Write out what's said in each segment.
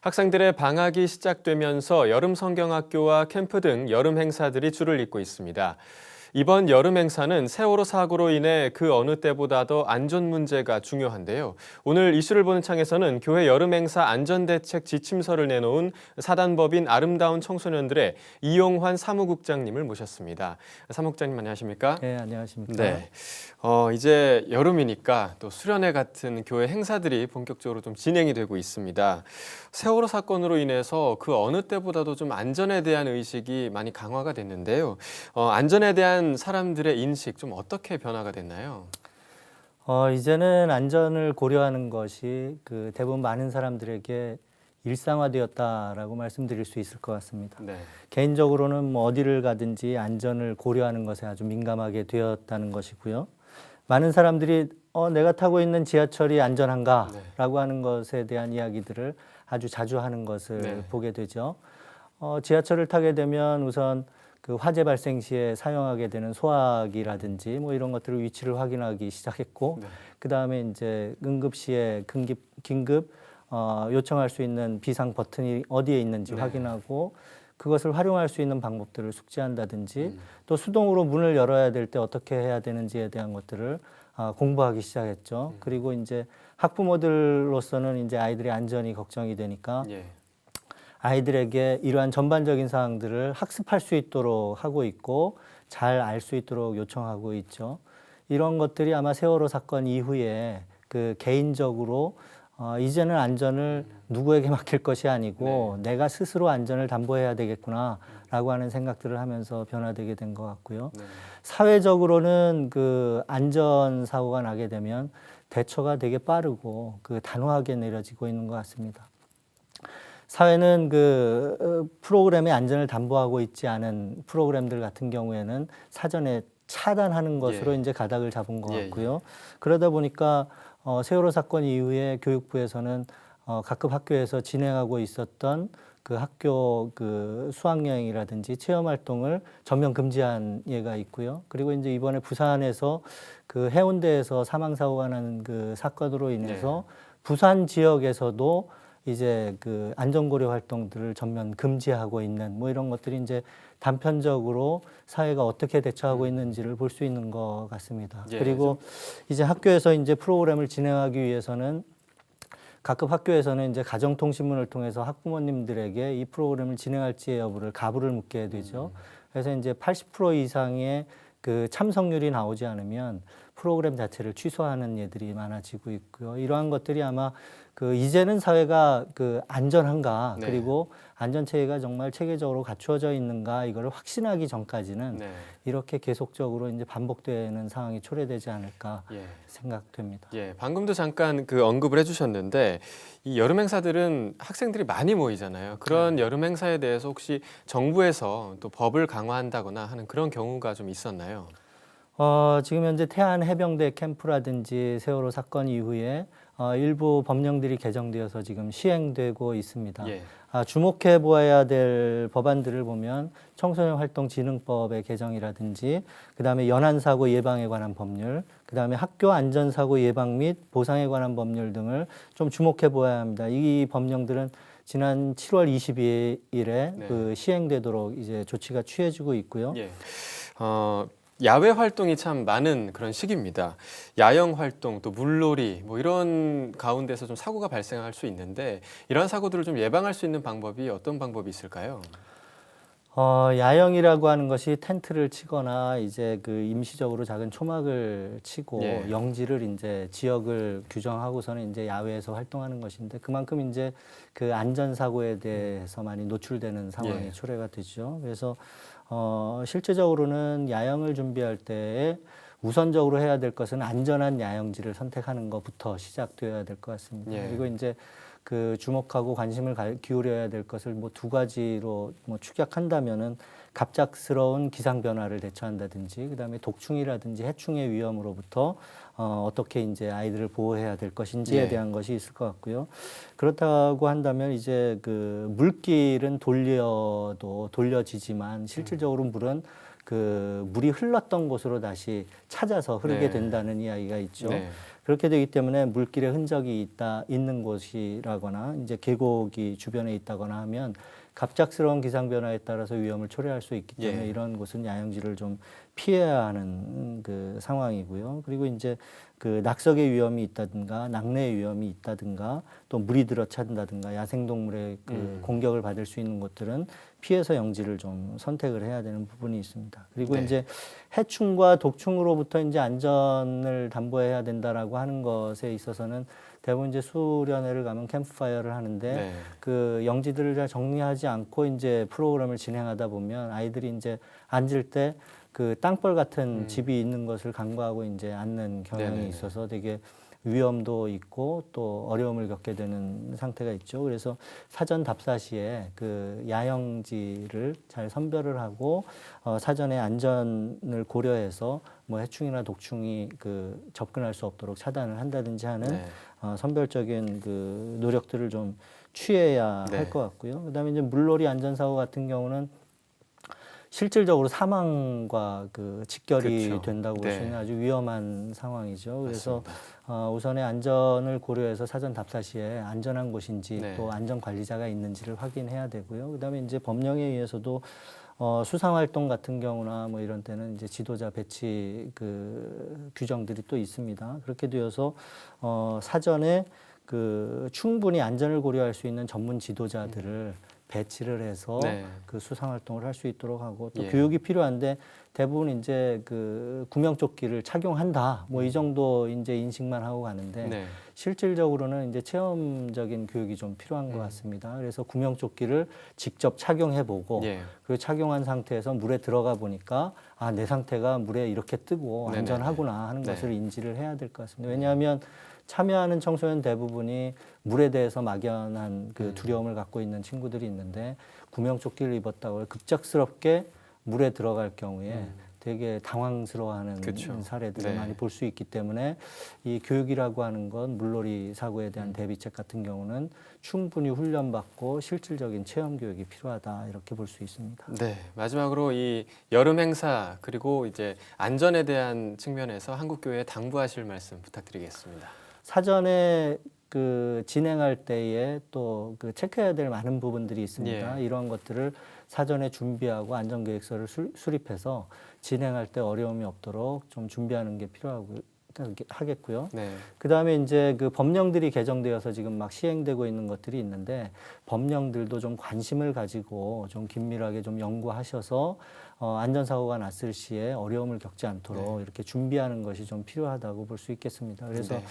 학생들의 방학이 시작되면서 여름 성경학교와 캠프 등 여름 행사들이 줄을 잇고 있습니다. 이번 여름 행사는 세월호 사고로 인해 그 어느 때보다도 안전 문제가 중요한데요. 오늘 이슈를 보는 창에서는 교회 여름 행사 안전대책 지침서를 내놓은 사단법인 아름다운 청소년들의 이용환 사무국장님을 모셨습니다. 사무국장님 안녕하십니까? 네, 안녕하십니까? 네. 이제 여름이니까 또 수련회 같은 교회 행사들이 본격적으로 좀 진행이 되고 있습니다. 세월호 사건으로 인해서 그 어느 때보다도 좀 안전에 대한 의식이 많이 강화가 됐는데요. 안전에 대한 사람들의 인식 좀 어떻게 변화가 됐나요? 이제는 안전을 고려하는 것이 대부분 많은 사람들에게 일상화되었다라고 말씀드릴 수 있을 것 같습니다. 네. 개인적으로는 뭐 어디를 가든지 안전을 고려하는 것에 아주 민감하게 되었다는 것이고요. 많은 사람들이 내가 타고 있는 지하철이 안전한가라고 하는 것에 대한 이야기들을 아주 자주 하는 것을 보게 되죠. 지하철을 타게 되면 우선 그 화재 발생 시에 사용하게 되는 소화기라든지 뭐 이런 것들을 위치를 확인하기 시작했고, 그 다음에 이제 응급시에 긴급 요청할 수 있는 비상 버튼이 어디에 있는지 확인하고 그것을 활용할 수 있는 방법들을 숙지한다든지 또 수동으로 문을 열어야 될 때 어떻게 해야 되는지에 대한 것들을 공부하기 시작했죠. 그리고 이제 학부모들로서는 이제 아이들의 안전이 걱정이 되니까 아이들에게 이러한 전반적인 사항들을 학습할 수 있도록 하고 있고 잘 알 수 있도록 요청하고 있죠. 이런 것들이 아마 세월호 사건 이후에 그 개인적으로 이제는 안전을 누구에게 맡길 것이 아니고 내가 스스로 안전을 담보해야 되겠구나라고 하는 생각들을 하면서 변화되게 된 것 같고요. 사회적으로는 그 안전 사고가 나게 되면 대처가 되게 빠르고 단호하게 내려지고 있는 것 같습니다. 사회는 그 프로그램의 안전을 담보하고 있지 않은 프로그램들 같은 경우에는 사전에 차단하는 것으로 이제 가닥을 잡은 것 같고요. 그러다 보니까 세월호 사건 이후에 교육부에서는 각급 학교에서 진행하고 있었던 그 학교 그 수학여행이라든지 체험 활동을 전면 금지한 예가 있고요. 그리고 이제 이번에 부산에서 그 해운대에서 사망 사고가 난 그 사건으로 인해서 부산 지역에서도 이제 그 안전고려 활동들을 전면 금지하고 있는 뭐 이런 것들이 이제 단편적으로 사회가 어떻게 대처하고 있는지를 볼 수 있는 것 같습니다. 그리고 이제 학교에서 이제 프로그램을 진행하기 위해서는 각급 학교에서는 이제 가정통신문을 통해서 학부모님들에게 이 프로그램을 진행할지 여부를 가부를 묻게 되죠. 그래서 이제 80% 이상의 그 참석률이 나오지 않으면 프로그램 자체를 취소하는 예들이 많아지고 있고요. 이러한 것들이 아마 그 이제는 사회가 그 안전한가 그리고 안전체계가 정말 체계적으로 갖추어져 있는가 이거를 확신하기 전까지는 이렇게 계속적으로 이제 반복되는 상황이 초래되지 않을까 생각됩니다. 방금도 잠깐 그 언급을 해주셨는데 이 여름 행사들은 학생들이 많이 모이잖아요. 그런 여름 행사에 대해서 혹시 정부에서 또 법을 강화한다거나 하는 그런 경우가 좀 있었나요? 지금 현재 태안 해병대 캠프라든지 세월호 사건 이후에 일부 법령들이 개정되어서 지금 시행되고 있습니다. 주목해 보아야 될 법안들을 보면 청소년 활동 진흥법의 개정이라든지 그다음에 연안사고 예방에 관한 법률, 그다음에 학교 안전사고 예방 및 보상에 관한 법률 등을 좀 주목해 보아야 합니다. 이 법령들은 지난 7월 22일에 그 시행되도록 이제 조치가 취해지고 있고요. 야외 활동이 참 많은 그런 시기입니다. 야영 활동, 또 물놀이 뭐 이런 가운데서 좀 사고가 발생할 수 있는데 이런 사고들을 좀 예방할 수 있는 방법이 어떤 방법이 있을까요? 야영이라고 하는 것이 텐트를 치거나 이제 그 임시적으로 작은 초막을 치고 영지를 이제 지역을 규정하고서는 이제 야외에서 활동하는 것인데 그만큼 이제 그 안전 사고에 대해서 많이 노출되는 상황이 초래가 되죠. 그래서 실제적으로는 야영을 준비할 때 우선적으로 해야 될 것은 안전한 야영지를 선택하는 것부터 시작되어야 될 것 같습니다. 그리고 이제 그 주목하고 관심을 기울여야 될 것을 뭐 두 가지로 뭐 축약한다면은 갑작스러운 기상 변화를 대처한다든지 그다음에 독충이라든지 해충의 위험으로부터 어떻게 이제 아이들을 보호해야 될 것인지에 대한 것이 있을 것 같고요. 그렇다고 한다면 이제 그 물길은 돌려지지만 실질적으로 물은 그 물이 흘렀던 곳으로 다시 찾아서 흐르게 네. 된다는 이야기가 있죠. 네. 그렇게 되기 때문에 물길에 흔적이 있는 곳이라거나 이제 계곡이 주변에 있다거나 하면 갑작스러운 기상 변화에 따라서 위험을 초래할 수 있기 때문에 예. 이런 곳은 야영지를 좀 피해야 하는 그 상황이고요. 그리고 이제 그 낙석의 위험이 있다든가 낙뢰의 위험이 있다든가 또 물이 들어찬다든가 야생동물의 그 공격을 받을 수 있는 곳들은 피해서 영지를 좀 선택을 해야 되는 부분이 있습니다. 그리고 네. 이제 해충과 독충으로부터 이제 안전을 담보해야 된다라고 하는 것에 있어서는 대부분 이제 수련회를 가면 캠프파이어를 하는데 네. 그 영지들을 잘 정리하지 않고 이제 프로그램을 진행하다 보면 아이들이 이제 앉을 때 그 땅벌 같은 집이 있는 것을 간과하고 이제 앉는 경향이 네네네. 있어서 되게 위험도 있고 또 어려움을 겪게 되는 상태가 있죠. 그래서 사전 답사 시에 그 야영지를 잘 선별을 하고 사전에 안전을 고려해서 뭐 해충이나 독충이 그 접근할 수 없도록 차단을 한다든지 하는 네. 선별적인 그 노력들을 좀 취해야 네. 할 것 같고요. 그다음에 이제 물놀이 안전사고 같은 경우는 실질적으로 사망과 그 직결이 그렇죠. 된다고 볼 수 네. 있는 아주 위험한 상황이죠. 그래서 맞습니다. 우선의 안전을 고려해서 사전 답사 시에 안전한 곳인지 네. 또 안전 관리자가 있는지를 확인해야 되고요. 그다음에 이제 법령에 의해서도 수상 활동 같은 경우나 뭐 이런 때는 이제 지도자 배치 그 규정들이 또 있습니다. 그렇게 되어서 사전에 그 충분히 안전을 고려할 수 있는 전문 지도자들을 배치를 해서 네. 그 수상 활동을 할 수 있도록 하고 또 예. 교육이 필요한데 대부분 이제 그 구명조끼를 착용한다 뭐 이 정도 이제 인식만 하고 가는데 네. 실질적으로는 이제 체험적인 교육이 좀 필요한 것 같습니다. 그래서 구명조끼를 직접 착용해보고 예. 그 착용한 상태에서 물에 들어가 보니까 아, 내 상태가 물에 이렇게 뜨고 네네네. 안전하구나 하는 네. 것을 인지를 해야 될 것 같습니다. 왜냐하면 참여하는 청소년 대부분이 물에 대해서 막연한 그 두려움을 갖고 있는 친구들이 있는데 구명조끼를 입었다고 급작스럽게 물에 들어갈 경우에 되게 당황스러워하는 그쵸. 사례들을 네. 많이 볼 수 있기 때문에 이 교육이라고 하는 건 물놀이 사고에 대한 대비책 같은 경우는 충분히 훈련받고 실질적인 체험 교육이 필요하다 이렇게 볼 수 있습니다. 네, 마지막으로 이 여름 행사 그리고 이제 안전에 대한 측면에서 한국교회에 당부하실 말씀 부탁드리겠습니다. 사전에 그 진행할 때에 또 그 체크해야 될 많은 부분들이 있습니다. 예. 이러한 것들을 사전에 준비하고 안전계획서를 수립해서 진행할 때 어려움이 없도록 좀 준비하는 게 하겠고요. 네. 그 다음에 이제 그 법령들이 개정되어서 지금 막 시행되고 있는 것들이 있는데 법령들도 좀 관심을 가지고 좀 긴밀하게 좀 연구하셔서 안전사고가 났을 시에 어려움을 겪지 않도록 이렇게 준비하는 것이 좀 필요하다고 볼 수 있겠습니다. 그래서 네.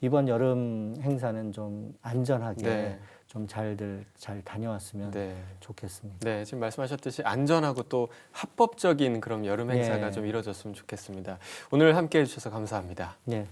이번 여름 행사는 좀 안전하게 네. 좀 잘 다녀왔으면 네. 좋겠습니다. 네, 지금 말씀하셨듯이 안전하고 또 합법적인 그런 여름 행사가 예. 좀 이루어졌으면 좋겠습니다. 오늘 함께 해주셔서 감사합니다. 네.